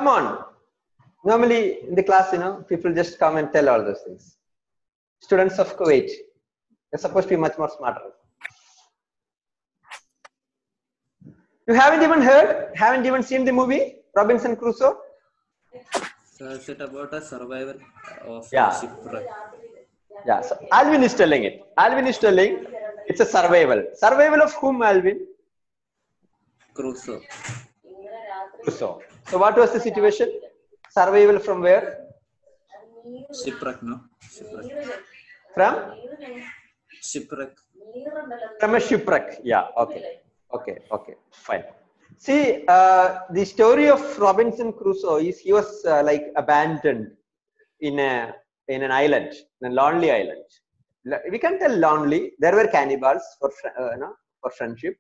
Come on. Normally in the class, people just come and tell all those things. Students of Kuwait, they're supposed to be much more smarter. You haven't even heard, haven't even seen the movie Robinson Crusoe? So is it about a survival of Yeah. shipwreck? Yeah, so Alvin is telling it. Alvin is telling it's a survival. Survival of whom, Alvin? Crusoe. Crusoe. So what was the situation? Survival from where? Shipwreck, no? Shipwreck. From? Shipwreck. From a shipwreck. Yeah, okay. Okay, fine. See, the story of Robinson Crusoe is he was like abandoned in an island, in a lonely island. We can tell lonely. There were cannibals for friendship,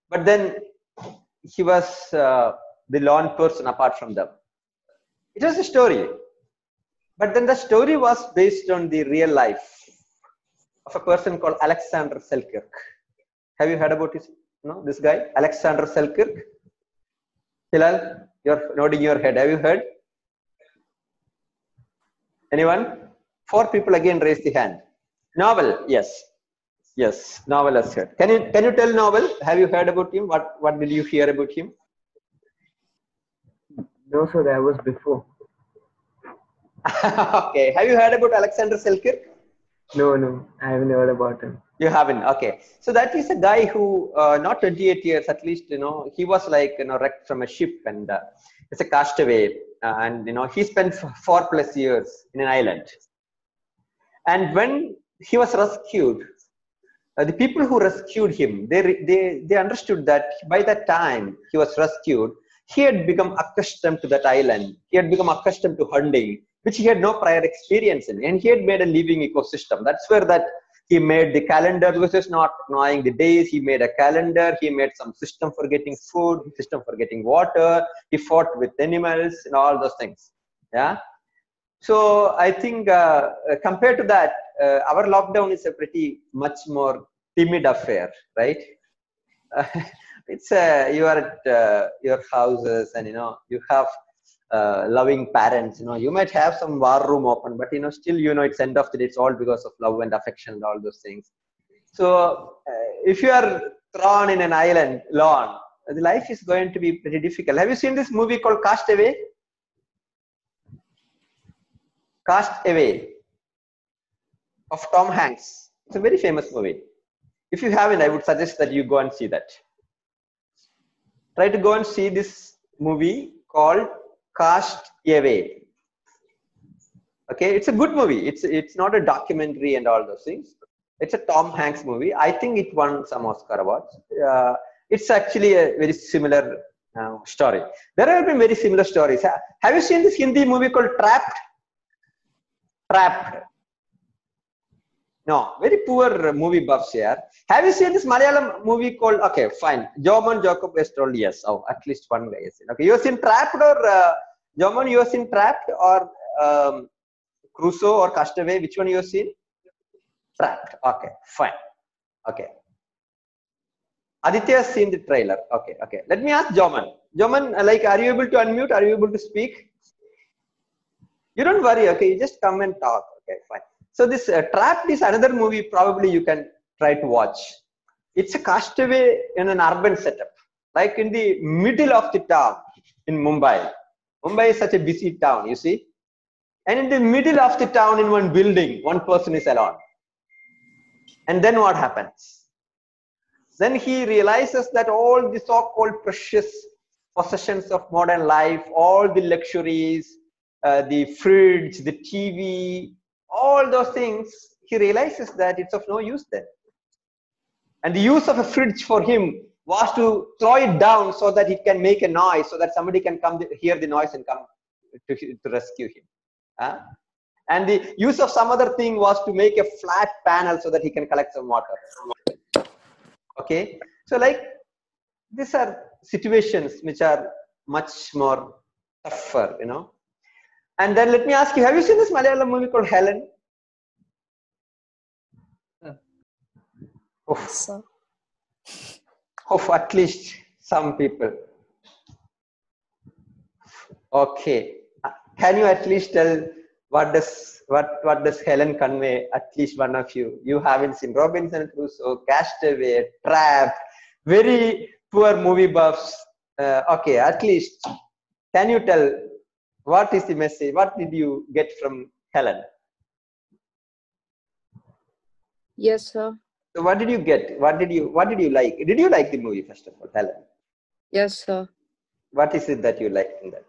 but then he was the lone person apart from them. It was a story, but then the story was based on the real life of a person called Alexander Selkirk. Have you heard about this guy, Alexander Selkirk? Hilal, you're nodding your head. Have you heard? Anyone? 4 people again raise the hand. Novel, yes. Yes, Novel has heard. Can you tell Novel? Have you heard about him? What did you hear about him? No, sir, that was before. Okay. Have you heard about Alexander Selkirk? No, I haven't heard about him. You haven't. Okay. So that is a guy who, not 28 years at least, he was like, wrecked from a ship and it's a castaway. And, he spent 4+ years in an island. And when he was rescued, the people who rescued him, they understood that by that time he was rescued, he had become accustomed to that island. He had become accustomed to hunting, which he had no prior experience in. And he had made a living ecosystem. That's where he made the calendar, which is not knowing the days. He made a calendar. He made some system for getting food, system for getting water. He fought with animals and all those things. Yeah. So I think compared to that, our lockdown is a pretty much more timid affair, right? It's you are at your houses and you have loving parents. You might have some war room open, but still it's end of the day. It's all because of love and affection and all those things. So if you are thrown in an island alone, the life is going to be pretty difficult. Have you seen this movie called Castaway? Castaway of Tom Hanks. It's a very famous movie. If you haven't, I would suggest that you go and see that. Try to go and see this movie called Castaway. Okay, it's a good movie. It's not a documentary and all those things. It's a Tom Hanks movie. I think it won some Oscar awards. It's actually a very similar story. There have been very similar stories. Have you seen this Hindi movie called Trapped? Trapped. No, very poor movie buffs here. Have you seen this Malayalam movie called, okay, fine. Jomon Jacob has told yes. Oh, at least one guy has seen. Okay, you have seen Trapped or, Jomon, you have seen Trapped or Crusoe or Castaway? Which one you have seen? Trapped. Okay, fine. Okay. Aditya has seen the trailer. Okay. Let me ask Jomon. Jomon, like, are you able to unmute? Are you able to speak? You don't worry, okay? You just come and talk. Okay, fine. So this Trapped is another movie probably you can try to watch. It's a castaway in an urban setup, like in the middle of the town in Mumbai. Mumbai is such a busy town, you see. And in the middle of the town in one building, one person is alone. And then what happens? Then he realizes that all the so-called precious possessions of modern life, all the luxuries, the fridge, the TV, all those things, he realizes that it's of no use then. And the use of a fridge for him was to throw it down so that it can make a noise, so that somebody can come hear the noise and come to rescue him. And the use of some other thing was to make a flat panel so that he can collect some water. Okay, so like these are situations which are much more tougher, And then let me ask you, have you seen this Malayalam movie called Helen? Of at least some people. Okay. Can you at least tell what does Helen convey? At least one of you. You haven't seen Robinson Crusoe, Castaway, Trapped, very poor movie buffs. Okay, at least can you tell what is the message? What did you get from Helen? Yes, sir. So what did you get? What did you like? Did you like the movie first of all, Helen? Yes, sir. What is it that you liked in that?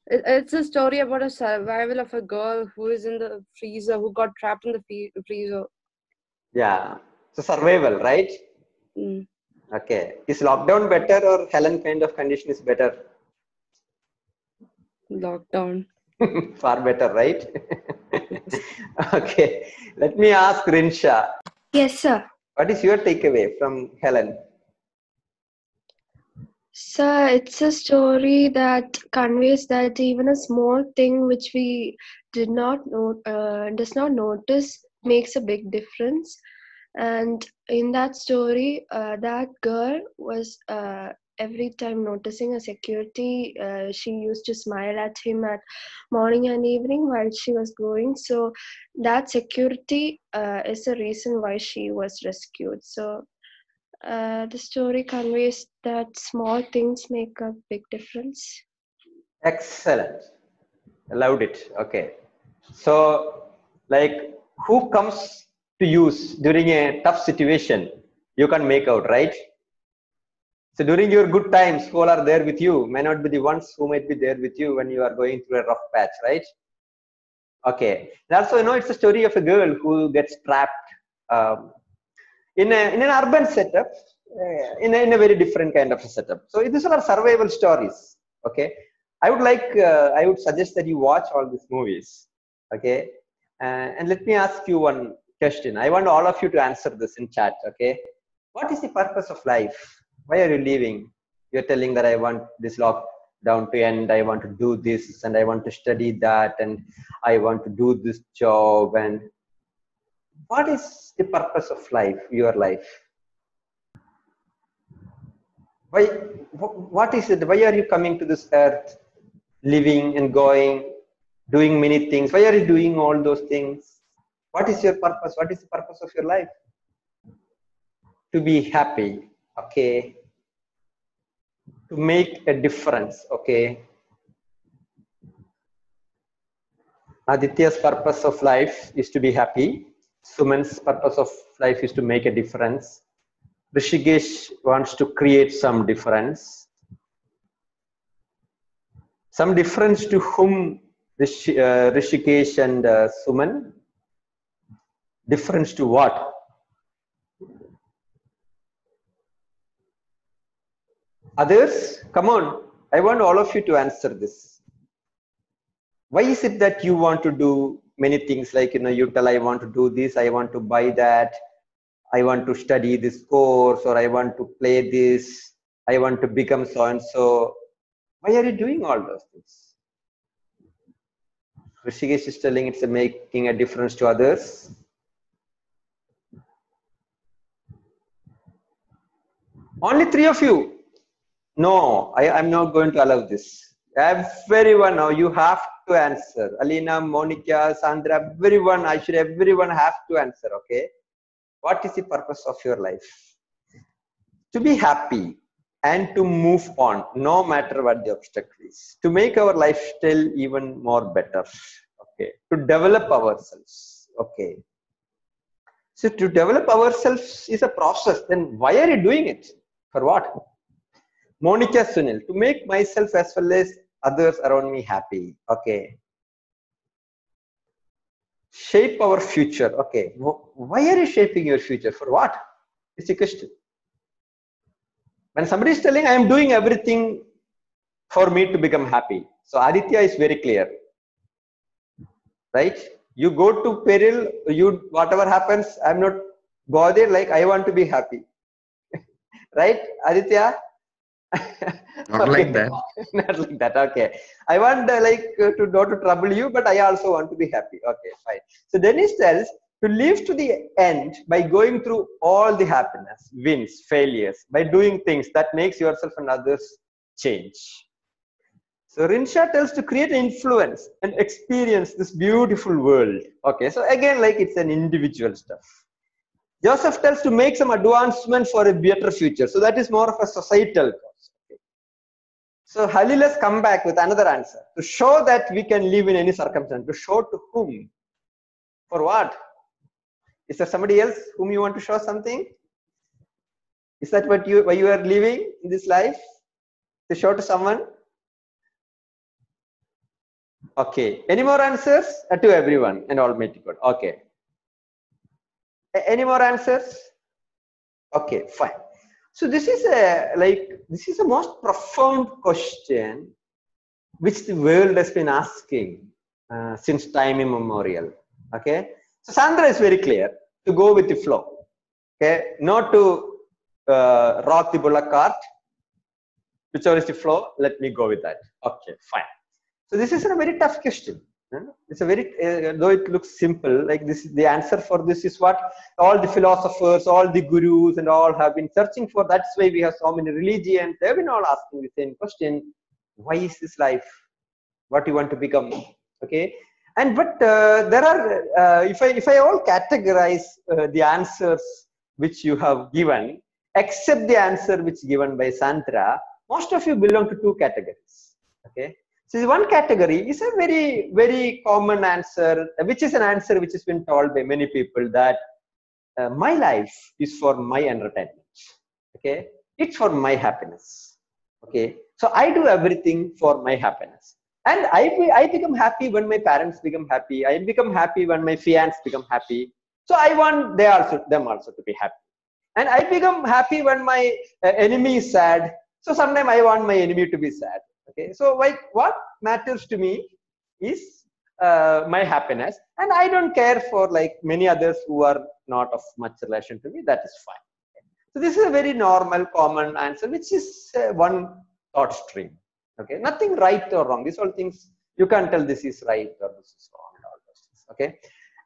It's a story about a survival of a girl who is in the freezer, who got trapped in the freezer. Yeah. So survival, right? Mm. Okay. Is lockdown better or Helen kind of condition is better? Lockdown. Far better, right? Okay. Let me ask Rinsha. Yes, sir. What is your takeaway from Helen? Sir, it's a story that conveys that even a small thing which we does not notice makes a big difference. And in that story, that girl was every time noticing a security. She used to smile at him at morning and evening while she was going. So that security is the reason why she was rescued. So the story conveys that small things make a big difference. Excellent. I loved it. Okay. So, like, who comes to use during a tough situation, you can make out, right? So during your good times, who all are there with you may not be the ones who might be there with you when you are going through a rough patch, right? Okay. And also, it's a story of a girl who gets trapped in an urban setup, in a very different kind of a setup. So these are survival stories. Okay. I would suggest that you watch all these movies. Okay. And let me ask you one question. I want all of you to answer this in chat. Okay. What is the purpose of life? Why are you living? You're telling that I want this lockdown to end. I want to do this and I want to study that and I want to do this job. And what is the purpose of life, your life? Why? What is it? Why are you coming to this earth, living and going, doing many things? Why are you doing all those things? What is your purpose? What is the purpose of your life? To be happy, okay? To make a difference, okay? Aditya's purpose of life is to be happy. Suman's purpose of life is to make a difference. Rishikesh wants to create some difference. Some difference to whom? Rishikesh and Suman? Difference to what? Others? Come on. I want all of you to answer this. Why is it that you want to do many things like, you tell I want to do this, I want to buy that, I want to study this course, or I want to play this, I want to become so and so. Why are you doing all those things? Rishikesh is telling it's making a difference to others. Only 3 of you. No, I'm not going to allow this. Everyone now, you have to answer. Alina, Monica, Sandra, everyone have to answer, okay? What is the purpose of your life? To be happy and to move on, no matter what the obstacle is. To make our lifestyle even more better, okay? To develop ourselves, okay? So to develop ourselves is a process. Then why are you doing it? For what? Monica Sunil, to make myself as well as others around me happy. Okay. Shape our future. Okay. Why are you shaping your future? For what? It's a question. When somebody is telling, I am doing everything for me to become happy. So Aditya is very clear. Right? You go to peril, whatever happens, I'm not bothered, like I want to be happy. Right, Aditya? Not like that. Not like that. Okay. I want to not to trouble you, but I also want to be happy. Okay, fine. So Dennis tells to live to the end by going through all the happiness, wins, failures, by doing things that makes yourself and others change. So Rinsha tells to create influence and experience this beautiful world. Okay, so again, like it's an individual stuff. Joseph tells to make some advancement for a better future. So that is more of a societal cause. Okay. So Halil has come back with another answer. To show that we can live in any circumstance. To show to whom? For what? Is there somebody else whom you want to show something? Is that why you are living in this life? To show to someone? Okay. Any more answers? To everyone and Almighty God. Okay. Any more answers? Okay, fine. So this is a most profound question which the world has been asking since time immemorial. Okay. So Sandra is very clear to go with the flow. Okay. Not to rock the bullock cart. Whichever is the flow, let me go with that. Okay, fine. So this is a very tough question. It's a very, though it looks simple, like this, the answer for this is what all the philosophers, all the gurus and all have been searching for. That's why we have so many religions. They've been all asking the same question. Why is this life? What you want to become? Okay. And, but there are, if I all categorize the answers which you have given, except the answer which given by Sandra, most of you belong to two categories. Okay. So one category is a very, very common answer, which is an answer which has been told by many people that my life is for my entertainment. Okay. It's for my happiness. Okay. So I do everything for my happiness. And I become happy when my parents become happy. I become happy when my fiance become happy. So I want them also to be happy. And I become happy when my enemy is sad. So sometimes I want my enemy to be sad. Okay, so like what matters to me is my happiness, and I don't care for like many others who are not of much relation to me. That is fine. Okay. So this is a very normal, common answer, which is one thought stream. Okay, nothing right or wrong. These all things you can't tell this is right or this is wrong and all those things. Okay,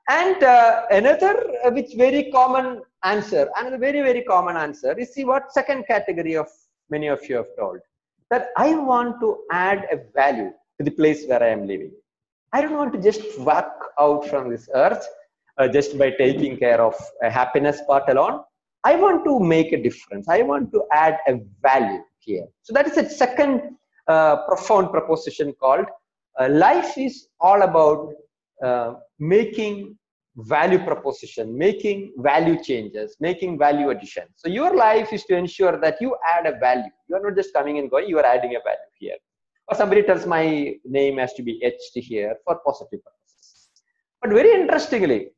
and another which very common answer, another very, very common answer is, see what second category of many of you have told, that I want to add a value to the place where I am living. I don't want to just walk out from this earth just by taking care of a happiness part alone. I want to make a difference. I want to add a value here. So that is a second profound proposition called life is all about making value proposition, making value changes, making value addition. So your life is to ensure that you add a value. You are not just coming and going, you are adding a value here. Or somebody tells my name has to be etched here for positive purposes. But very interestingly,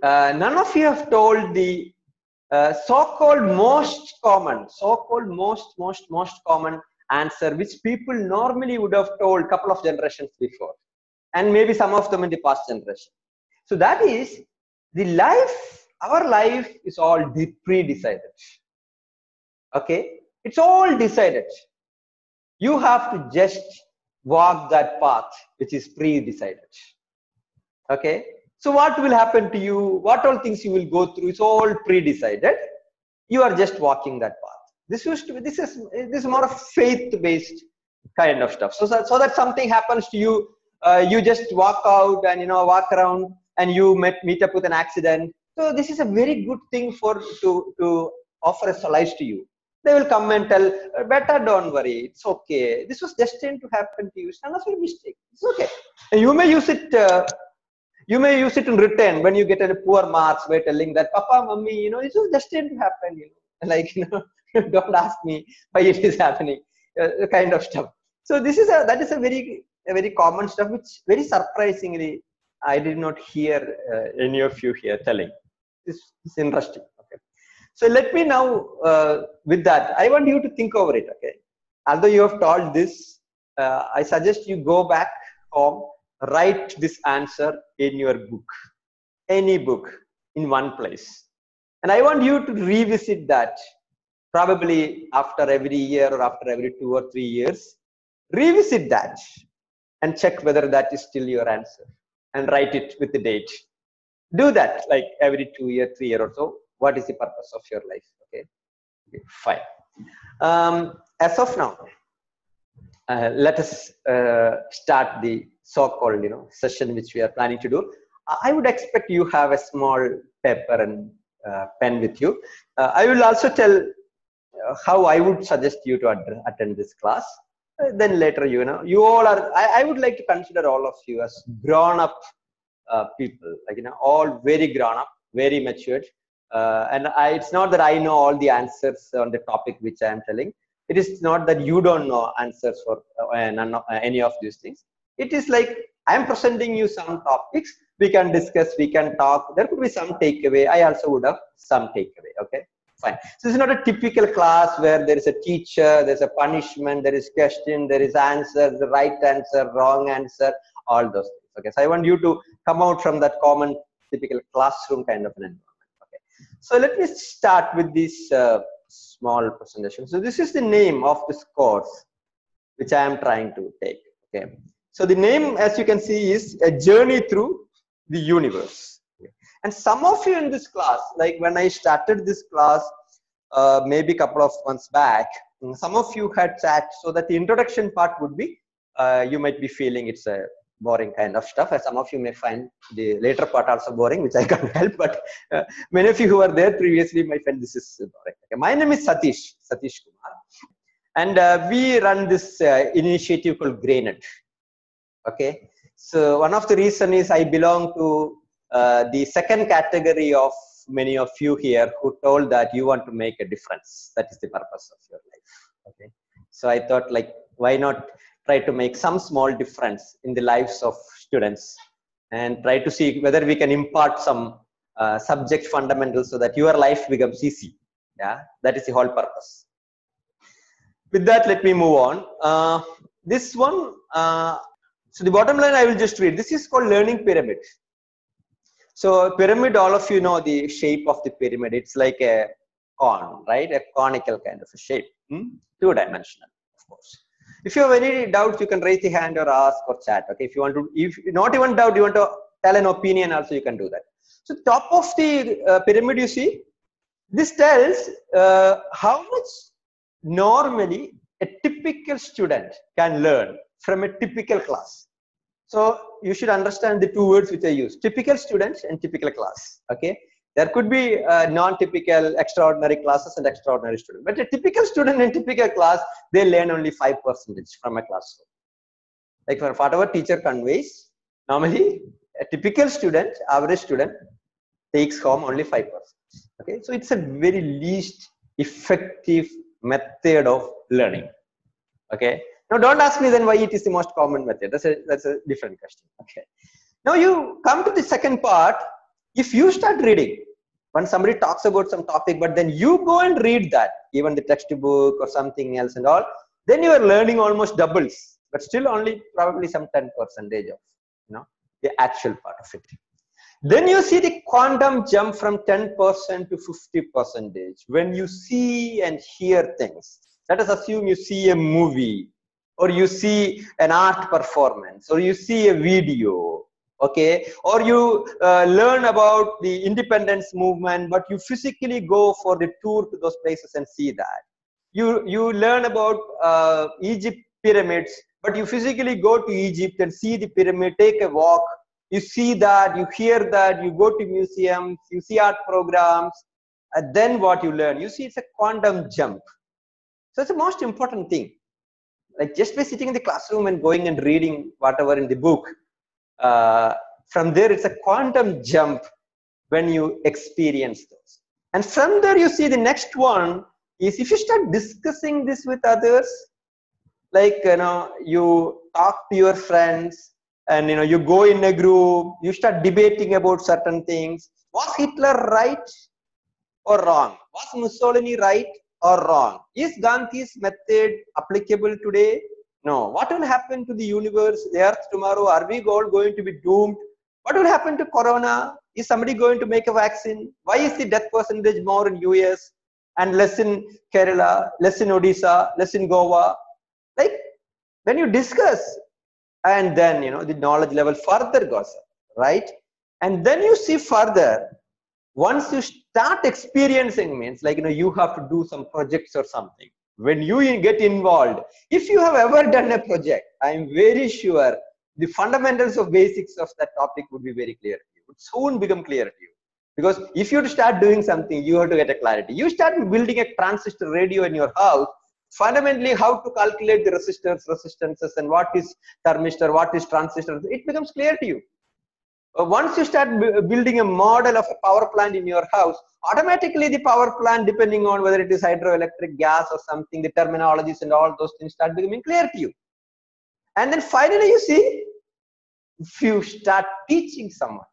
none of you have told the so-called most common answer which people normally would have told a couple of generations before, and maybe some of them in the past generation. So that is, the life, our life is all pre-decided. Okay, it's all decided. You have to just walk that path which is pre-decided. Okay, so what will happen to you, what all things you will go through, it's all pre-decided. You are just walking that path. This is more of faith-based kind of stuff. So that something happens to you, you just walk out and walk around and you meet up with an accident. So this is a very good thing to offer a solace to you. They will come and tell, better don't worry, it's okay. This was destined to happen to you. It's not a mistake. It's okay. And you may use it. You may use it in return when you get a poor marks by telling that, Papa, Mummy, it was destined to happen. Like don't ask me why it is happening. Kind of stuff. So that is a very common stuff, which very surprisingly I did not hear any of you here telling. It's interesting. Okay. So let me now, with that, I want you to think over it. Okay. Although you have told this, I suggest you go back home, write this answer in your book, any book, in one place. And I want you to revisit that probably after every year or after every 2 or 3 years. Revisit that and check whether that is still your answer and write it with the date. Do that like every 2 year, 3 year or so. What is the purpose of your life? Okay, fine. As of now, let us start the so-called session which we are planning to do. I would expect you have a small paper and pen with you. I will also tell how I would suggest you to attend this class. Then later, you all are. I would like to consider all of you as grown-up people, like all very grown-up, very matured. And it's not that I know all the answers on the topic which I am telling. It is not that you don't know answers for any of these things. It is like I am presenting you some topics. We can discuss, we can talk. There could be some takeaway. I also would have some takeaway. Okay, fine. So it's not a typical class where there is a teacher, there's a punishment, there is question, there is answer, the right answer, wrong answer, all those things. Okay, so I want you to come out from that common typical classroom kind of an environment. Okay, so let me start with this small presentation. So this is the name of this course which I am trying to take. Okay, so the name, as you can see, is A Journey Through the Universe. Okay. And some of you in this class, like when I started this class maybe a couple of months back, some of you had chat, so that the introduction part would be you might be feeling it's a boring kind of stuff, and some of you may find the later part also boring, which I can't help, but many of you who are there previously might find this is boring. Okay. My name is Satish Kumar, and we run this initiative called GrainEd. Okay, so one of the reason is I belong to the second category of many of you here who told that you want to make a difference. That is the purpose of your life. Okay, so I thought, like, why not try to make some small difference in the lives of students and try to see whether we can impart some subject fundamentals so that your life becomes easy. Yeah, that is the whole purpose. With that, let me move on. This one, so the bottom line I will just read. This is called learning pyramid. So pyramid, all of you know the shape of the pyramid. It's like a cone, right? A conical kind of a shape, two-dimensional, of course. If you have any doubts, you can raise the hand or ask or chat. Okay, if you want to, if not even doubt, you want to tell an opinion, also you can do that. So top of the pyramid, you see, this tells how much normally a typical student can learn from a typical class. So you should understand the two words which I use: typical students and typical class. Okay, there could be non-typical, extraordinary classes and extraordinary students, but a typical student and typical class, they learn only 5% from a classroom. Like for whatever teacher conveys, normally a typical student, average student, takes home only 5%. Okay, so it's a very least effective method of learning. Okay, now don't ask me then why it is the most common method. That's a different question. Okay, now you come to the second part. If you start reading, when somebody talks about some topic, but then you go and read that, even the textbook or something else and all, then your learning almost doubles, but still only probably some 10% of the actual part of it. Then you see the quantum jump from 10% to 50% when you see and hear things. Let us assume you see a movie, or you see an art performance, or you see a video. Okay, or you learn about the independence movement, but you physically go for the tour to those places and see that. You learn about Egypt pyramids, but you physically go to Egypt and see the pyramid, take a walk, you see that, you hear that, you go to museums, you see art programs, and then what you learn, you see it's a quantum jump. So it's the most important thing. Like just by sitting in the classroom and going and reading whatever in the book, from there it's a quantum jump when you experience those. And from there you see the next one is if you start discussing this with others, like you talk to your friends and you go in a group, you start debating about certain things. Was Hitler right or wrong? Was Mussolini right or wrong? Is Gandhi's method applicable today? No. What will happen to the universe, the earth tomorrow? Are we all going to be doomed? What will happen to corona? Is somebody going to make a vaccine? Why is the death percentage more in US and less in Kerala, less in Odisha, less in Goa? Like when you discuss, and then the knowledge level further goes up, right? And then you see further, once you start experiencing, means like you have to do some projects or something. when you get involved, if you have ever done a project, I'm very sure the fundamentals of basics of that topic would be very clear to you. It would soon become clear to you. Because if you start doing something, you have to get a clarity. You start building a transistor radio in your house, fundamentally how to calculate the resistors, resistances, and what is thermistor, what is transistor, it becomes clear to you. Once you start building a model of a power plant in your house, automatically the power plant, depending on whether it is hydroelectric, gas or something, the terminologies and all those things start becoming clear to you. And then finally you see, if you start teaching someone,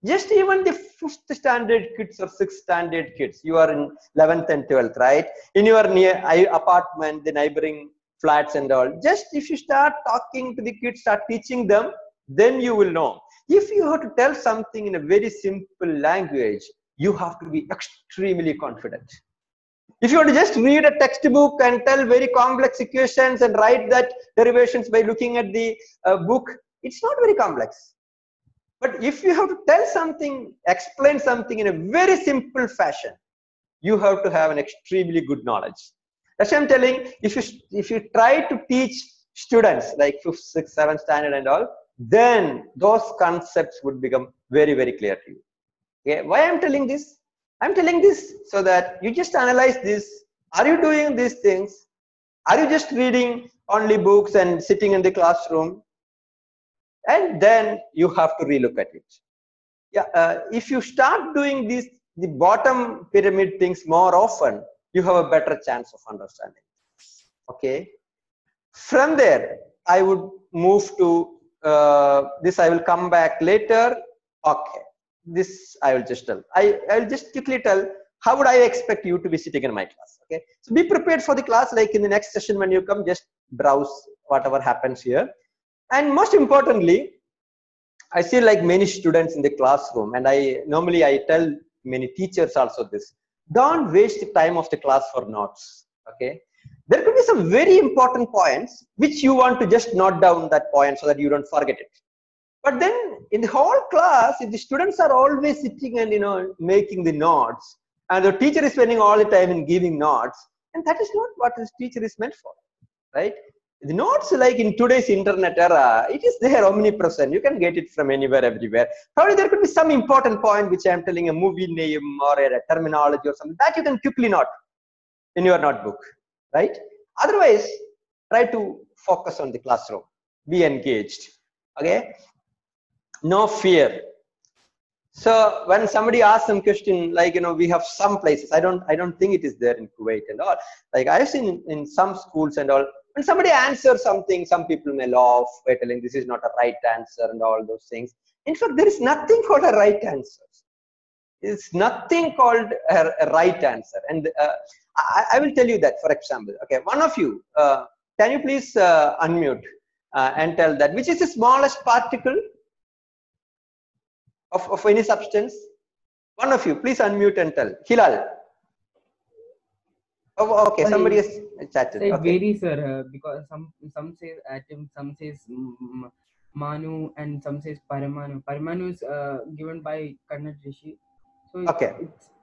just even the 5th standard kids or 6th standard kids, you are in 11th and 12th, right? In your near apartment, the neighboring flats and all, just if you start talking to the kids, start teaching them, then you will know. If you have to tell something in a very simple language, you have to be extremely confident. If you want to just read a textbook and tell very complex equations and write that derivations by looking at the book, it's not very complex. But if you have to tell something, explain something in a very simple fashion, you have to have an extremely good knowledge. That's why I'm telling, if you try to teach students like 5th, 6th, 7th standard and all, then those concepts would become very, very clear to you. Okay, why I'm telling this? I'm telling this so that you just analyze this. Are you doing these things? Are you just reading only books and sitting in the classroom? And then you have to relook at it. Yeah, if you start doing the bottom pyramid things more often, you have a better chance of understanding. Okay. From there, I would move to this. I will come back later. Okay. This I will just tell. I'll just quickly tell how would I expect you to be sitting in my class. Okay. So be prepared for the class. Like in the next session when you come, just browse whatever happens here. And most importantly, I see like many students in the classroom, and normally I tell many teachers also this: don't waste the time of the class for notes. Okay, there could be some very important points which you want to just note down that point so that you don't forget it. But then in the whole class, if the students are always sitting and making the notes, and the teacher is spending all the time in giving notes, and that is not what this teacher is meant for, right? The notes, like in today's internet era, it is there omnipresent. You can get it from anywhere, everywhere. Probably there could be some important point which I am telling, a movie name or a terminology or something that you can quickly note in your notebook, right? Otherwise, try to focus on the classroom. Be engaged. Okay? No fear. So when somebody asks some question, like we have some places. I don't think it is there in Kuwait and all. Like I've seen in some schools and all. When somebody answers something, some people may laugh by telling this is not a right answer and all those things. In fact, there is nothing called a right answer. It's nothing called a right answer. And I will tell you that, for example. Okay, one of you, can you please unmute and tell that which is the smallest particle of any substance? One of you, please unmute and tell. Hilal. Oh, okay, somebody has chatted. It okay. varies, sir, because some says atom, some says Manu, and some says Paramanu. Paramanu is given by Kannad Rishi. So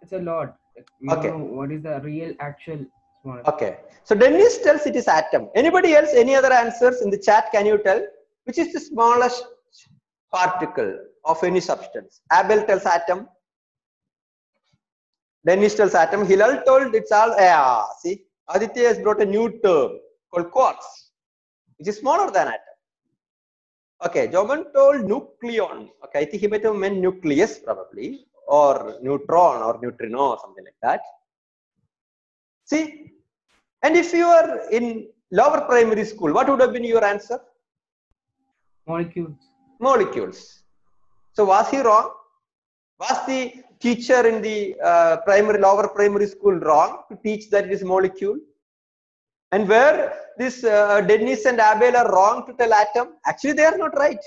it's a lot. We don't know what is the real actual smallest. Okay. So Dennis tells it is atom. Anybody else, any other answers in the chat? Can you tell which is the smallest particle of any substance? Abel tells atom. Dennis tells atom. Hilal told it's all see, Aditya has brought a new term called quarks, which is smaller than atom. Okay, Joman told nucleon. Okay, I think he might have meant nucleus probably, or neutron or neutrino or something like that. See, and if you are in lower primary school, what would have been your answer? Molecules. Molecules. So was he wrong? Was the teacher in the lower primary school wrong to teach that it is molecule? And where this Dennis and Abel are wrong to tell atom? Actually, they are not right.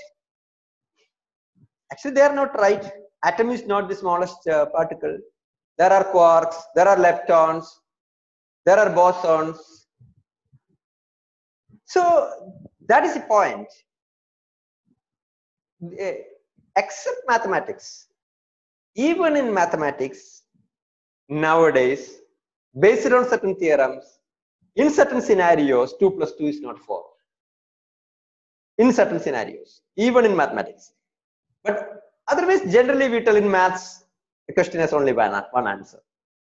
Actually, they are not right. Atom is not the smallest particle. There are quarks, there are leptons, there are bosons. So that is the point. Except mathematics, even in mathematics nowadays, based on certain theorems, In certain scenarios, 2 plus 2 is not 4. In certain scenarios, even in mathematics. But otherwise, generally we tell in maths, the question has only one answer.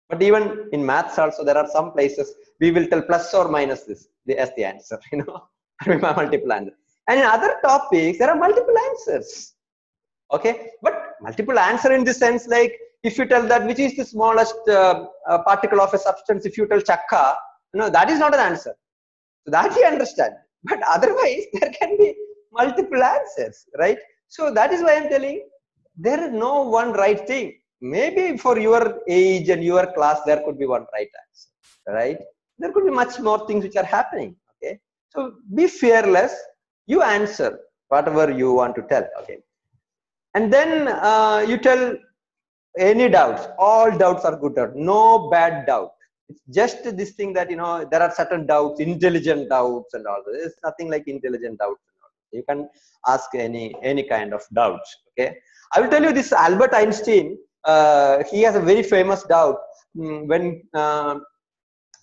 But even in maths also, there are some places we will tell plus or minus this as the answer, multiple answers. And in other topics, there are multiple answers. Okay, but multiple answer in the sense like if you tell that which is the smallest particle of a substance, if you tell chakka, that is not an answer. So that you understand. But otherwise, there can be multiple answers, right? So that is why I'm telling there is no one right thing. Maybe for your age and your class, there could be one right answer, right? There could be much more things which are happening. Okay, so be fearless. You answer whatever you want to tell. Okay, and then you tell any doubts. All doubts are good doubts. No bad doubt. It's just this thing that there are certain doubts, intelligent doubts, and all. There's nothing like intelligent doubts. You can ask any kind of doubts. Okay, I will tell you this. Albert Einstein. He has a very famous doubt when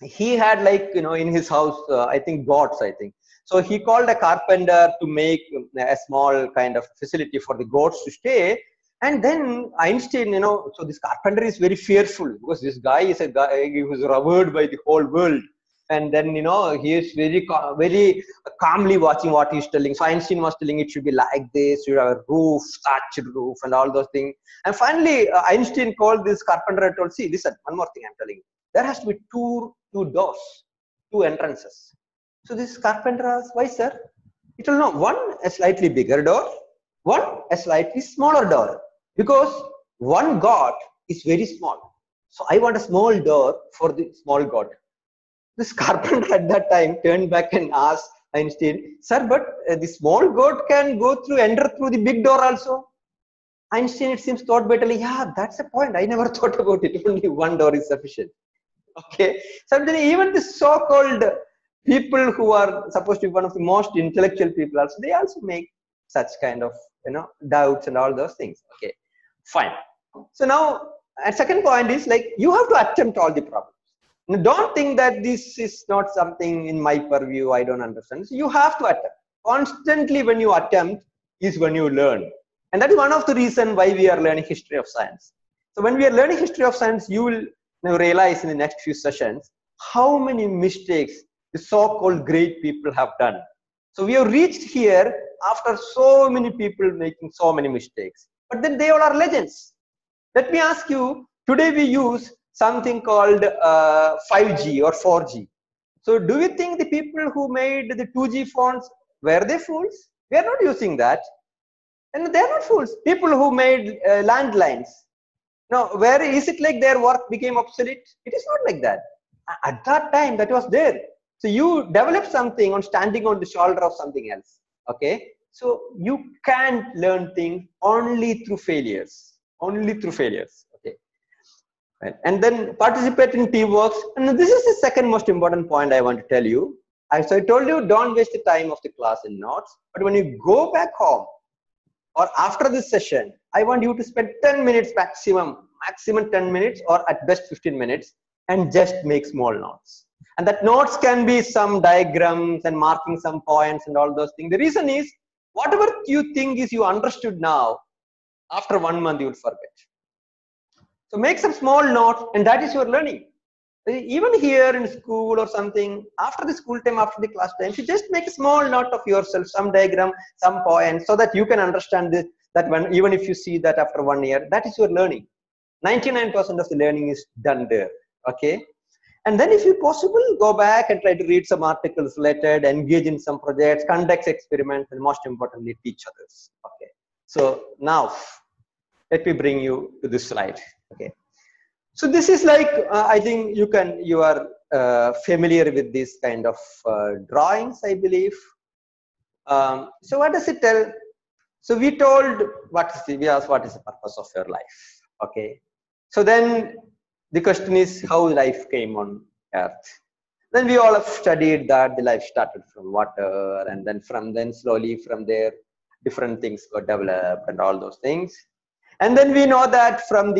he had in his house I think goats, so he called a carpenter to make a small kind of facility for the goats to stay. And then Einstein, so this carpenter is very fearful because this guy is a guy who was revered by the whole world. And then he is very calmly watching what he's telling. So Einstein was telling it should be like this, you have a roof, thatched roof, and all those things. And finally, Einstein called this carpenter and told, see, listen, one more thing I'm telling you. There has to be two doors, two entrances. So this carpenter asked, why, sir? He told, no, one a slightly bigger door, one a slightly smaller door, because one god is very small. So I want a small door for the small god. This carpenter at that time turned back and asked Einstein, sir, but the small god can enter through the big door also. Einstein, it seems, thought bitterly, yeah, that's a point. I never thought about it. Only one door is sufficient. Okay. So even the so-called people who are supposed to be one of the most intellectual people also, they also make such kind of, doubts and all those things. Okay. Fine. So now, and second point is you have to attempt all the problems. Now, don't think that this is not something in my purview, I don't understand. So you have to attempt. Constantly when you attempt is when you learn. And that is one of the reasons why we are learning history of science. So when we are learning history of science, you will realize in the next few sessions how many mistakes the so-called great people have done. So we have reached here after so many people making so many mistakes. But then they all are legends. Let me ask you, today we use something called 5G or 4G. So do you think the people who made the 2G phones, were they fools? We are not using that. And they are not fools. People who made landlines. Now, where is it like their work became obsolete? It is not like that. At that time, that was there. So you develop something on standing on the shoulder of something else. Okay. So you can't learn things only through failures. Only through failures. Okay. Right. And then participate in teamwork. And this is the second most important point I want to tell you. So I told you, don't waste the time of the class in notes. But when you go back home or after this session, I want you to spend 10 minutes maximum 10 minutes or at best 15 minutes and just make small notes. And that notes can be some diagrams and marking some points and all those things. The reason is, whatever you think is you understood now, after 1 month you will forget. So make some small notes, and that is your learning. Even here in school or something, after the school time, after the class time, you just make a small note of yourself, some diagram, some points, so that you can understand this, that even if you see that after 1 year, that is your learning. 99% of the learning is done there. Okay. And then if you possible, go back and try to read some articles related, engage in some projects, conduct experiments, and most importantly, teach others. Okay. So now, let me bring you to this slide. Okay. So this is like, I think you are familiar with this kind of drawings, I believe. So what does it tell? So we told, we asked what is the purpose of your life? Okay. So then the question is how life came on earth. Then we all have studied that the life started from water, and then slowly from there, different things got developed and all those things. And then we know that from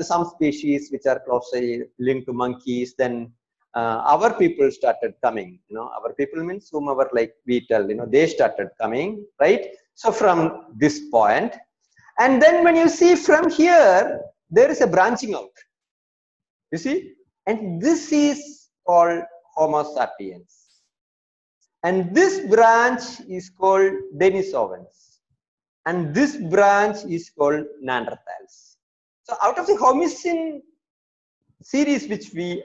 some species which are closely linked to monkeys, then our people started coming. Our people means whomever, like we tell, they started coming, right? So from this point, and then when you see from here, there is a branching out. You see, and this is called Homo sapiens, and this branch is called Denisovans, and this branch is called Neanderthals. So out of the Hominid series which we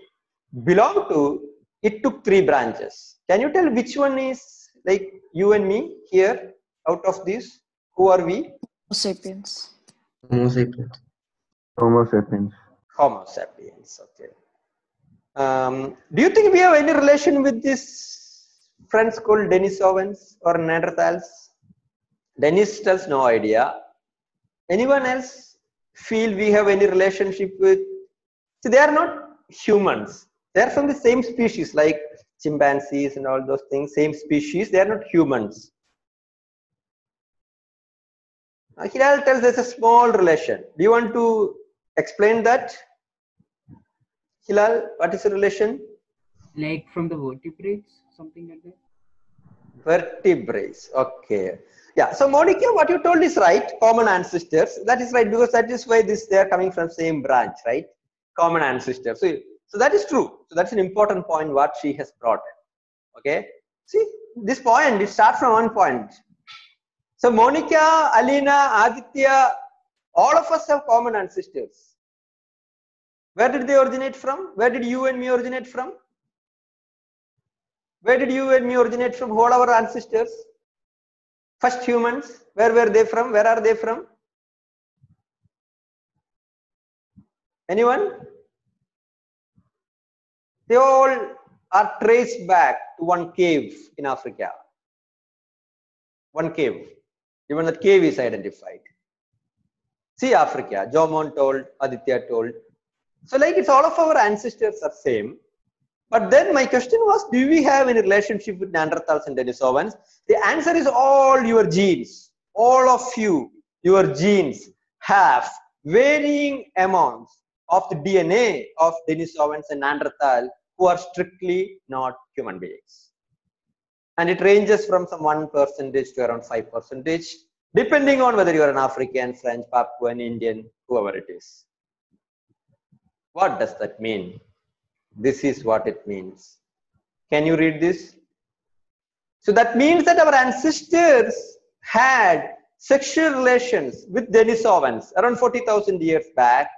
belong to, it took 3 branches. Can you tell which one is like you and me here out of these? Who are we? Sapiens. Homo sapiens. Homo sapiens. Homo sapiens. Okay. Do you think we have any relation with these friends called Denisovans or Neanderthals? Denis tells no idea. Anyone else feel we have any relationship with? See, they are not humans. They are from the same species, like chimpanzees and all those things. Same species. They are not humans. Hilal tells there's a small relation. Do you want to explain that? Hilal, what is the relation? Like from the vertebrates, something like that. Vertebrates. Okay. Yeah. So Monica, what you told is right. Common ancestors. That is right, because that is why they are coming from same branch, right? Common ancestors. So that is true. So that's an important point what she has brought. Okay. See this point. It starts from one point. So Monica, Alina, Aditya, all of us have common ancestors. Where did they originate from? Where did you and me originate from? Where did you and me originate from? All our ancestors? First humans, where were they from? Where are they from? Anyone? They all are traced back to one cave in Africa. One cave. Even that cave is identified. See Africa, Jomon told, Aditya told. So like it's all of our ancestors are same. But then my question was, do we have any relationship with Neanderthals and Denisovans? The answer is all your genes. All of you, your genes have varying amounts of the DNA of Denisovans and Neanderthal who are strictly not human beings. And it ranges from some 1% to around 5%, depending on whether you are an African, French, Papuan, Indian, whoever it is. What does that mean? This is what it means. Can you read this? So that means that our ancestors had sexual relations with Denisovans around 40,000 years back,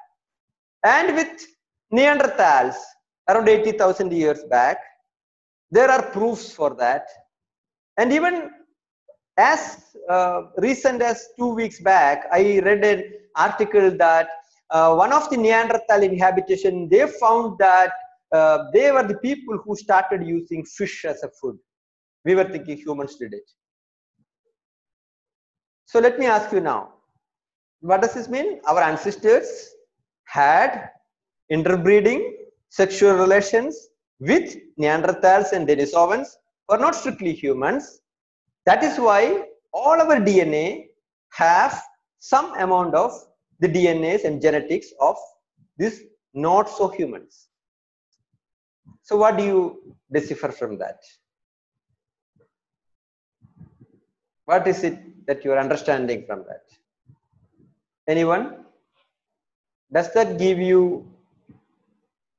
and with Neanderthals around 80,000 years back. There are proofs for that. And even as recent as 2 weeks back, I read an article that one of the Neanderthal inhabitation, they found that they were the people who started using fish as a food. We were thinking humans did it. So let me ask you now, what does this mean? Our ancestors had interbreeding, sexual relations with Neanderthals and Denisovans, who are not strictly humans. That is why all our DNA have some amount of the DNAs and genetics of these not so humans. So what do you decipher from that? What is it that you are understanding from that? Anyone? Does that give you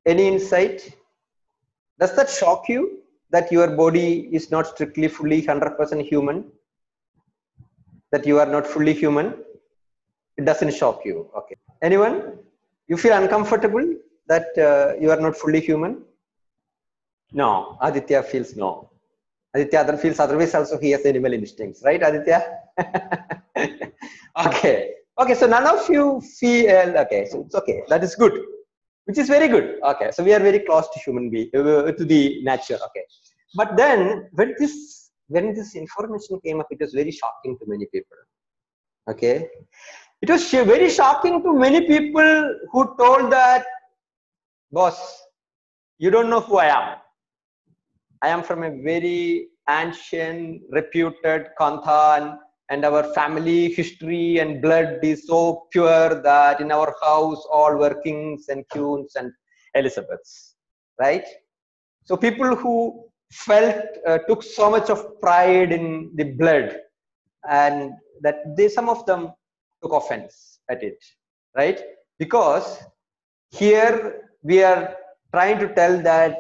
any insight? Does that shock you that your body is not strictly fully 100% human? That you are not fully human? It doesn't shock you. Okay. Anyone? You feel uncomfortable that you are not fully human? No. Aditya feels no. Aditya feels otherwise also he has animal instincts, right, Aditya? Okay. Okay, so none of you feel, okay, so it's okay. That is good, which is very good. Okay, so we are very close to human being, to the nature. Okay. But then when this information came up, it was very shocking to many people. Okay. It was very shocking to many people who told that, boss, you don't know who I am. I am from a very ancient, reputed Kanthan, and our family history and blood is so pure that in our house all were kings and queens and Elizabeths, right? So people who felt, took so much of pride in the blood, and that some of them took offense at it, right? Because here we are trying to tell that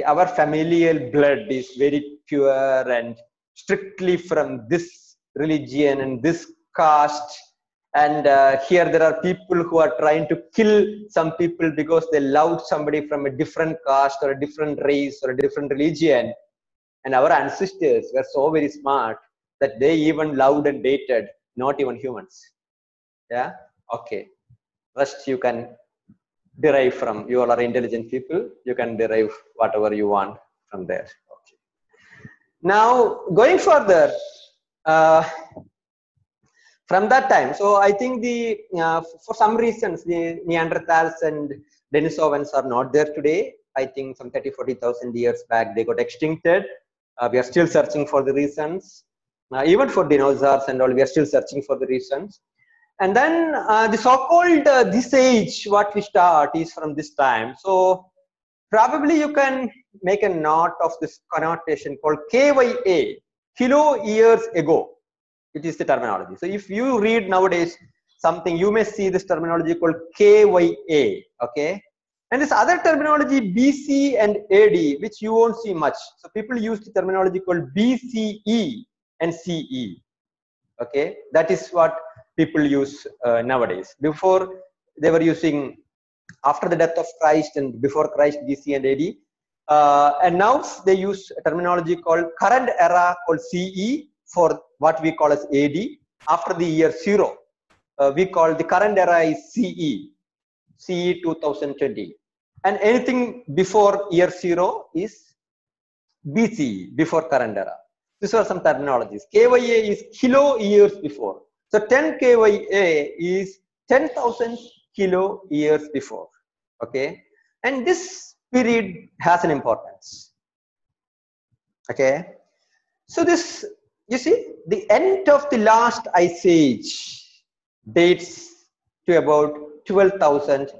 our familial blood is very pure and strictly from this religion and this caste, and here there are people who are trying to kill some people because they loved somebody from a different caste or a different race or a different religion. And our ancestors were so very smart that they even loved and dated not even humans. Yeah, okay, rest you can derive from, you all are intelligent people, you can derive whatever you want from there. Okay. Now going further, from that time, so I think the for some reasons the Neanderthals and Denisovans are not there today. I think some 30,000-40,000 years back they got extincted. We are still searching for the reasons. Even for dinosaurs and all, we are still searching for the reasons. And then the so-called this age, what we start is from this time. So probably you can make a note of this connotation called KYA, kilo years ago. It is the terminology. So if you read nowadays something, you may see this terminology called KYA, okay? And this other terminology BC and AD, which you won't see much. So people use the terminology called BCE and CE, okay? That is what people use nowadays. Before they were using after the death of Christ and before Christ, BC and AD. And now they use a terminology called current era called CE for what we call as AD. After the year 0, we call the current era is CE 2020. And anything before year 0 is BCE, before current era. These are some terminologies. KYA is kilo years before. So 10 KYA is 10,000 kilo years before. Okay, and this period has an importance. Okay, so this, you see, the end of the last ice age dates to about 12,000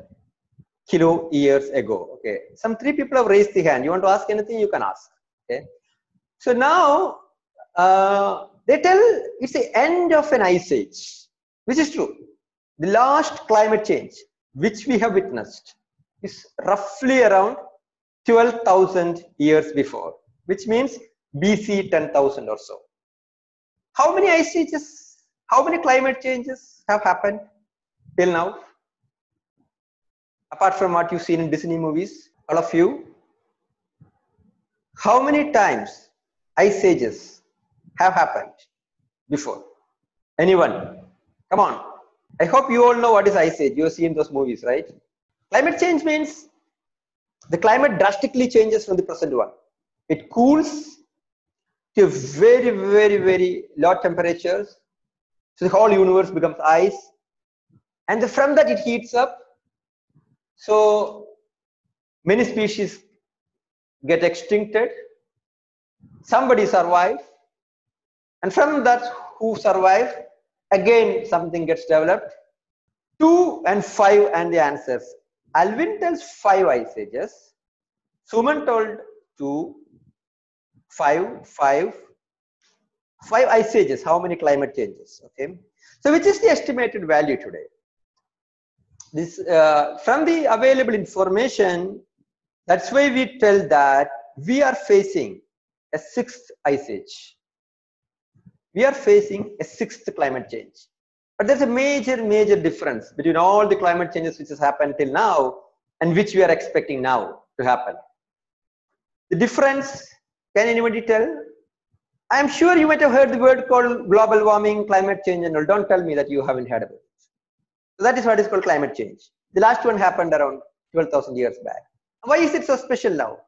kilo years ago. Okay, some 3 people have raised the hand. You want to ask anything, you can ask. Okay, so now they tell it's the end of an ice age, which is true. The last climate change which we have witnessed is roughly around 12,000 years before, which means BC 10,000 or so. How many ice ages, how many climate changes have happened till now? Apart from what you've seen in Disney movies, all of you, how many times ice ages have happened before? Anyone? Come on. I hope you all know what is ice age. You have seen those movies, right? Climate change means the climate drastically changes from the present one. It cools to very, very, very low temperatures. So the whole universe becomes ice. And from that it heats up. So many species get extincted. Somebody survives. And from that who survive, again something gets developed. 2 and 5 and the answers. Alvin tells 5 ice ages. Suman told 2, 5 ice ages. How many climate changes? Okay. So which is the estimated value today? This from the available information, that's why we tell that we are facing a 6th ice age. We are facing a 6th climate change. But there's a major difference between all the climate changes which has happened till now and which we are expecting now to happen. The difference, can anybody tell? I'm sure you might have heard the word called global warming, climate change and all. Don't tell me that you haven't heard about it. So that is what is called climate change. The last one happened around 12,000 years back. Why is it so special now?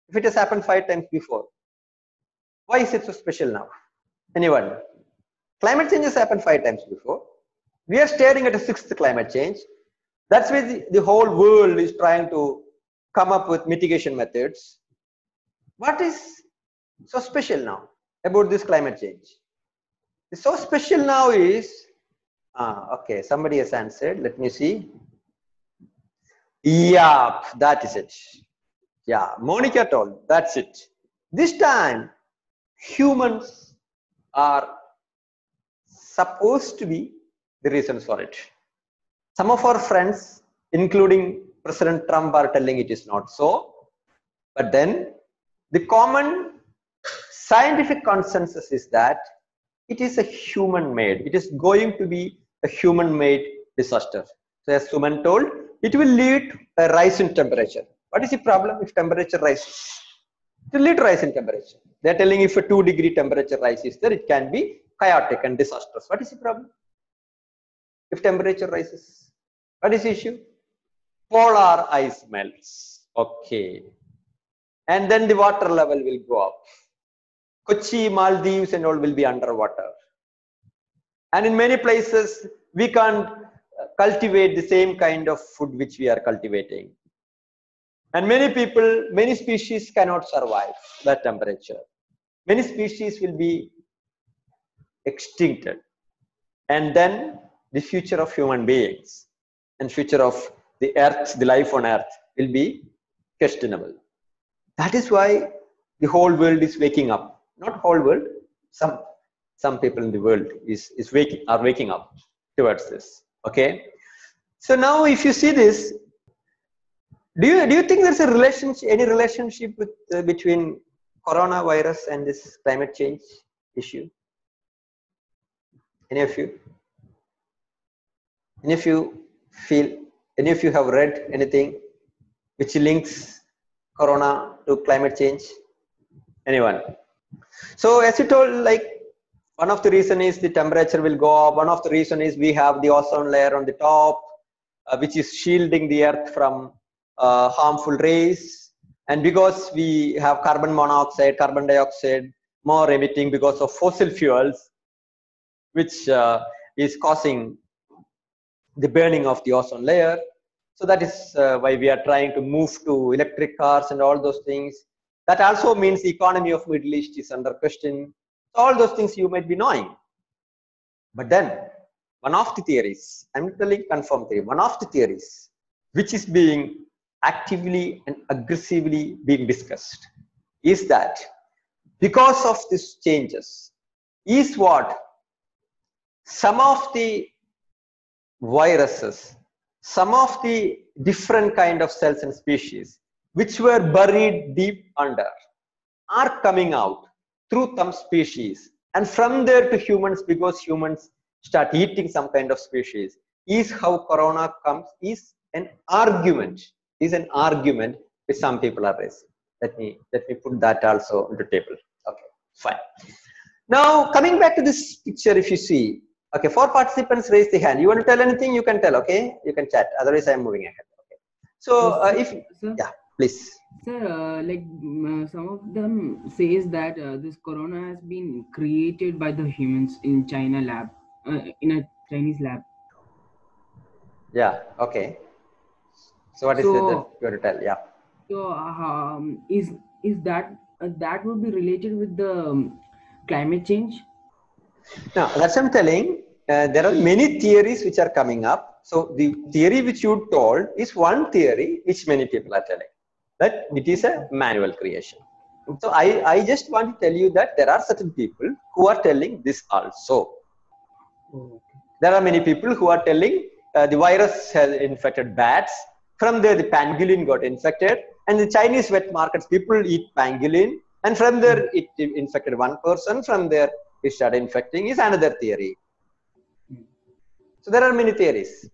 If it has happened 5 times before, why is it so special now? Anyone? Climate change has happened 5 times before. We are staring at a 6th climate change. That's why the whole world is trying to come up with mitigation methods. What is so special now about this climate change? It's so special now is, okay, somebody has answered. Let me see. Yeah, that is it. Yeah, Monica told, that's it. This time, humans are supposed to be the reasons for it. Some of our friends, including President Trump, are telling it is not so. But then the common scientific consensus is that it is a human-made. It is going to be a human-made disaster. So as Suman told, it will lead to a rise in temperature. What is the problem if temperature rises? It will lead to rise in temperature. They are telling if a 2-degree temperature rise is there, it can be chaotic and disastrous. What is the problem? If temperature rises, what is the issue? Polar ice melts. Okay. And then the water level will go up. Kochi, Maldives and all will be underwater. And in many places, we can't cultivate the same kind of food which we are cultivating. And many people, many species cannot survive that temperature. Many species will be extincted. And then the future of human beings and future of the earth, the life on earth will be questionable. That is why the whole world is waking up. Not whole world, some people in the world are waking up towards this. Okay. So now if you see this, do you think there's a relationship, any relationship with between coronavirus and this climate change issue? Any of you? Any of you feel, any of you have read anything which links corona to climate change? Anyone? So as you told, like one of the reason is the temperature will go up. One of the reason is we have the ozone layer on the top, which is shielding the earth from harmful rays. And because we have carbon monoxide, carbon dioxide more emitting because of fossil fuels, which is causing the burning of the ozone layer. So that is why we are trying to move to electric cars and all those things. That also means the economy of Middle East is under question. All those things you might be knowing. But then one of the theories, I'm telling confirmed theory, one of the theories which is being actively and aggressively being discussed is that because of these changes is what some of the viruses, some of the different kind of cells and species which were buried deep under are coming out through some species, and from there to humans, because humans start eating some kind of species, is how corona comes, is an argument which some people are raising. Let me put that also on the table. Okay, fine. Now coming back to this picture, if you see, okay, 4 participants raise the hand. You want to tell anything, you can tell, okay? You can chat, otherwise I am moving ahead. Okay. So yeah, please. Sir, some of them says that this corona has been created by the humans in China lab, in a Chinese lab. Yeah, okay. So what is it that you want to tell? Yeah. So is that that would be related with the climate change? Now that's what I'm telling. There are many theories which are coming up. So the theory which you told is one theory which many people are telling, that it is a manual creation. So I just want to tell you that there are certain people who are telling this also. There are many people who are telling the virus has infected bats. From there the pangolin got infected, and the Chinese wet markets people eat pangolin, and from there it infected one person. From there it started infecting is another theory. So there are many theories.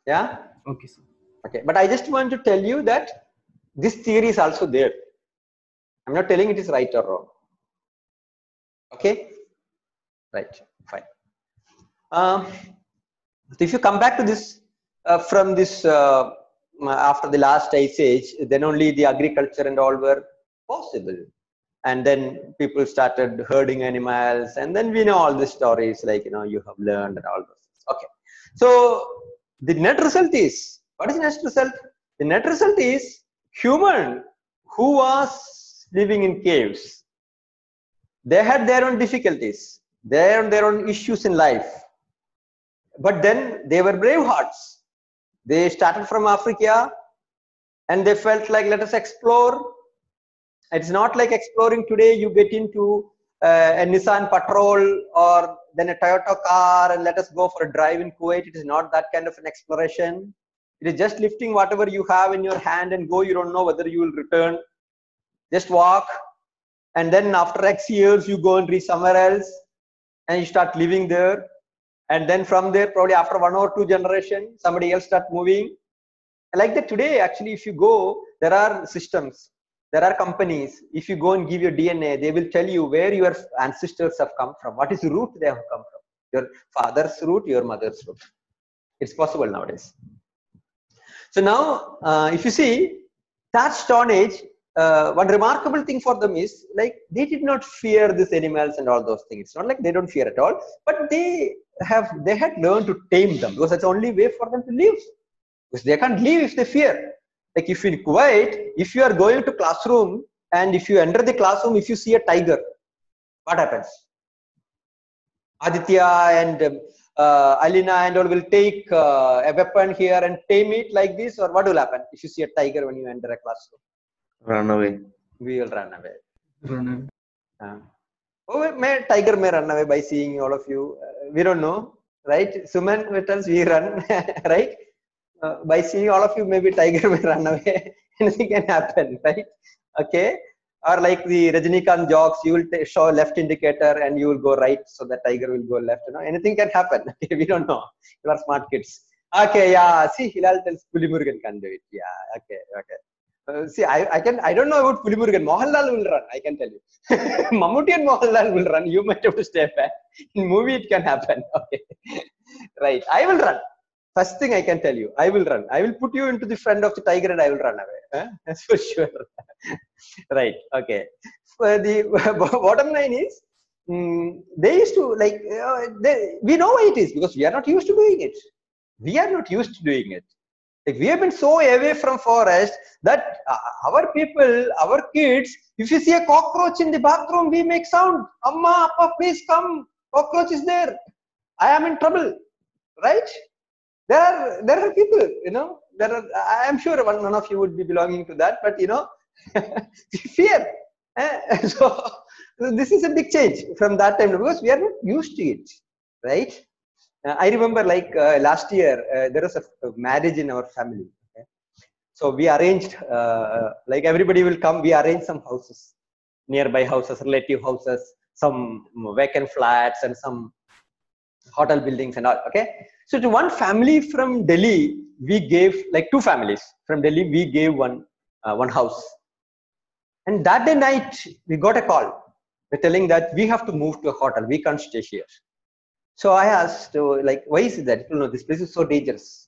Yeah. Okay, sir. Okay, but I just want to tell you that this theory is also there. I'm not telling it is right or wrong. Okay, right, fine. If you come back to this from this after the last ice age, then only the agriculture and all were possible, and then people started herding animals, and then we know all the stories, like you have learned and all those things. Okay, so the net result is, what is the net result? The net result is human who was living in caves. They had their own difficulties, their own issues in life, but then they were brave hearts. They started from Africa, and they felt like, let us explore. It's not like exploring today. You get into a Nissan Patrol or then a Toyota car and let us go for a drive in Kuwait. It is not that kind of an exploration. It is just lifting whatever you have in your hand and go. You don't know whether you will return. Just walk, and then after X years you go and reach somewhere else and you start living there, and then from there probably after 1 or 2 generations somebody else start moving. Like that today, actually, if you go, there are systems, there are companies. If you go and give your DNA, they will tell you where your ancestors have come from, what is the root they have come from, your father's root, your mother's root. It's possible nowadays. So now if you see that Stone Age, one remarkable thing for them is like they did not fear these animals and all those things. It's not like they don't fear at all, but they had learned to tame them, because that's the only way for them to live. Because they can't live if they fear. Like if in Kuwait, if you are going to classroom and if you enter the classroom, if you see a tiger, what happens? Aditya and Alina and all will take a weapon here and tame it like this, or what will happen if you see a tiger when you enter a classroom? Run away. We will run away. Run away. Tiger may run away by seeing all of you. We don't know, right? Suman tells we run, right? By seeing all of you, maybe tiger may run away. Anything can happen, right? Okay. Or like the Rajinikanth jokes, you will show left indicator and you will go right, so the tiger will go left. You know, anything can happen. Okay, we don't know. You are smart kids. Okay, yeah. See, Hilal tells Pulimurgan can do it. Yeah. Okay. Okay. See, I don't know about Pulimurgan. Mohanlal will run. I can tell you. Mammootty and Mohanlal will run. You might have to stay back. In movie, it can happen. Okay. Right. I will run. First thing I can tell you, I will run. I will put you into the front of the tiger and I will run away. That's for sure. Right. Okay. The bottom line is, they used to like, we know why it is, because we are not used to doing it. We are not used to doing it. Like we have been so away from forest that our people, our kids, if you see a cockroach in the bathroom, we make sound. Amma, Appa, please come. Cockroach is there. I am in trouble. Right? There are people, you know, I am sure none of you would be belonging to that, but you know, fear. So this is a big change from that time, because we are not used to it, right? I remember like last year, there was a marriage in our family. Okay? So we arranged, like everybody will come, we arranged some houses, nearby houses, relative houses, some vacant flats and some hotel buildings and all. Okay. So to one family from Delhi, we gave, like 2 families from Delhi, we gave one house. And that day night, we got a call. They're telling that we have to move to a hotel. We can't stay here. So I asked, like, why is it that? No, this place is so dangerous.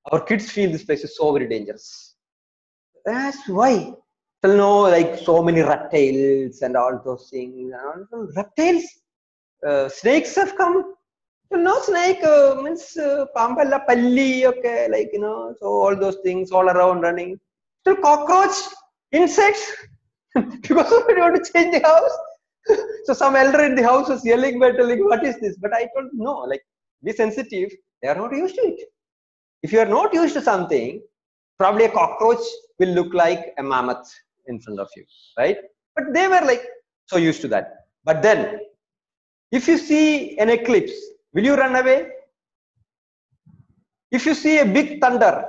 Our kids feel this place is so very dangerous. I asked, why? Well, no, like so many reptiles and all those things. Reptiles? Snakes have come? No snake, means pamballa palli, okay, like, you know, so all those things all around running. Still cockroach, insects, because we want to change the house. So some elder in the house was yelling by telling, what is this? But I told, no, like, be sensitive. They are not used to it. If you are not used to something, probably a cockroach will look like a mammoth in front of you, right? But they were like so used to that. But then, if you see an eclipse, will you run away? If you see a big thunder,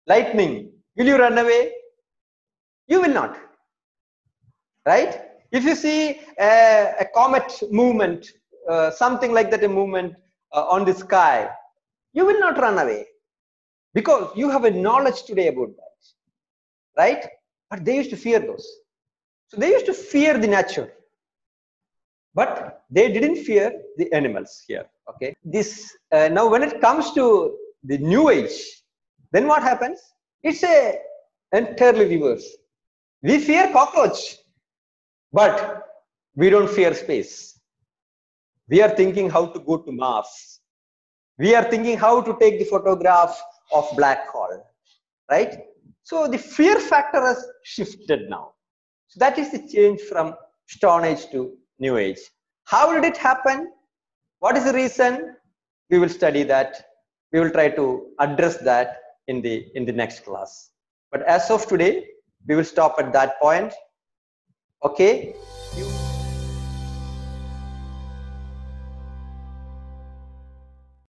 lightning, will you run away? You will not, right? If you see a comet movement, something like that, a movement on the sky, you will not run away, because you have a knowledge today about that, right? But they used to fear those. So they used to fear the nature, but they didn't fear the animals here. Okay. This now when it comes to the new age, then what happens? It's a entirely reverse. We fear cockroach, but we don't fear space. We are thinking how to go to Mars. We are thinking how to take the photograph of black hole, right? So the fear factor has shifted now. So that is the change from Stone Age to New Age. How did it happen? What is the reason? We will study that. We will try to address that in the next class. But as of today, we will stop at that point. Okay.